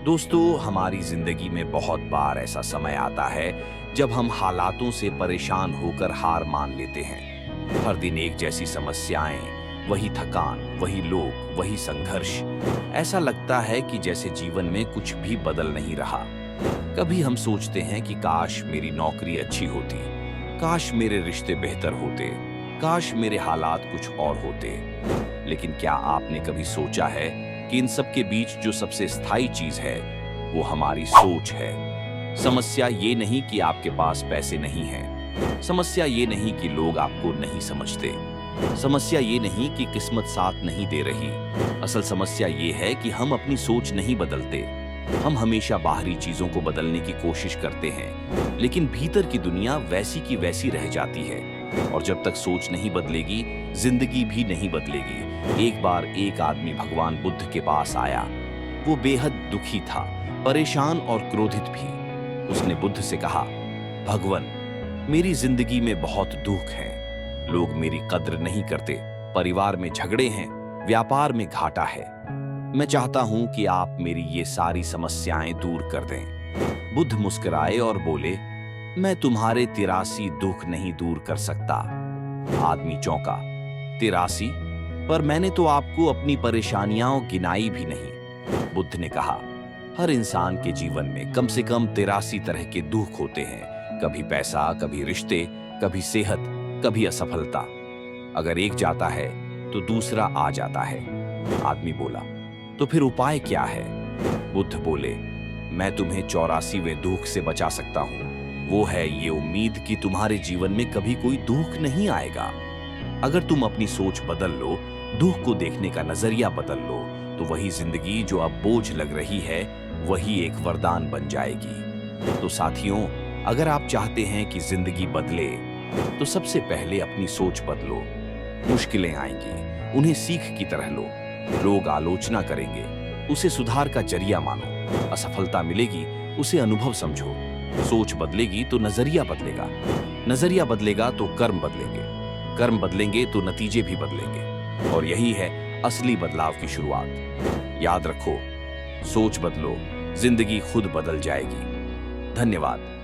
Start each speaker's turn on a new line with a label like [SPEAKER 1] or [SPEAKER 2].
[SPEAKER 1] दोस्तों, हमारी जिंदगी में बहुत बार ऐसा समय आता है जब हम हालातों से परेशान होकर हार मान लेते हैं। हर दिन एक जैसी समस्याएं, वही थकान, वही लोग, वही संघर्ष। ऐसा लगता है कि जैसे जीवन में कुछ भी बदल नहीं रहा। कभी हम सोचते हैं कि काश मेरी नौकरी अच्छी होती, काश मेरे रिश्ते बेहतर होते, काश मेरे हालात कुछ और होते। लेकिन क्या आपने कभी सोचा है कि इन सब के बीच जो सबसे स्थायी चीज है वो हमारी सोच है। समस्या ये नहीं कि आपके पास पैसे नहीं हैं, समस्या ये नहीं कि लोग आपको नहीं समझते, समस्या ये नहीं कि किस्मत साथ नहीं दे रही। असल समस्या ये है कि हम अपनी सोच नहीं बदलते। हम हमेशा बाहरी चीजों को बदलने की कोशिश करते हैं, लेकिन भीतर की दुनिया वैसी की वैसी रह जाती है। और जब तक सोच नहीं बदलेगी, जिंदगी भी नहीं बदलेगी। एक बार एक आदमी भगवान बुद्ध के पास आया। वो बेहद दुखी था, परेशान और क्रोधित भी। उसने बुद्ध से कहा, भगवान, मेरी जिंदगी में बहुत दुख है। लोग मेरी कद्र नहीं करते, परिवार में झगड़े हैं, व्यापार में घाटा है। मैं चाहता हूं कि आप मेरी ये सारी समस्याएं दूर कर दें। बुद्ध मुस्कुराए और बोले, मैं तुम्हारे 83 दुख नहीं दूर कर सकता। आदमी चौंका, 83? पर मैंने तो आपको अपनी परेशानियां गिनाई भी नहीं। बुद्ध ने कहा, हर इंसान के जीवन में कम से कम 83 तरह के दुख होते हैं। कभी पैसा, कभी रिश्ते, कभी सेहत, कभी असफलता। अगर एक जाता है तो दूसरा आ जाता है। आदमी बोला, तो फिर उपाय क्या है? बुद्ध बोले, मैं तुम्हें 84वें दुख से बचा सकता हूं। वो है ये उम्मीद कि तुम्हारे जीवन में कभी कोई दुख नहीं आएगा। अगर तुम अपनी सोच बदल लो, दुख को देखने का नजरिया बदल लो, तो वही जिंदगी जो अब बोझ लग रही है वही एक वरदान बन जाएगी। तो साथियों, अगर आप चाहते हैं कि जिंदगी बदले तो सबसे पहले अपनी सोच बदलो। मुश्किलें आएंगी, उन्हें सीख की तरह लो। लोग आलोचना करेंगे, उसे सुधार का जरिया मानो। असफलता मिलेगी, उसे अनुभव समझो। सोच बदलेगी तो नजरिया बदलेगा, नजरिया बदलेगा तो कर्म बदलेंगे, कर्म बदलेंगे तो नतीजे भी बदलेंगे। और यही है असली बदलाव की शुरुआत। याद रखो, सोच बदलो, जिंदगी खुद बदल जाएगी। धन्यवाद।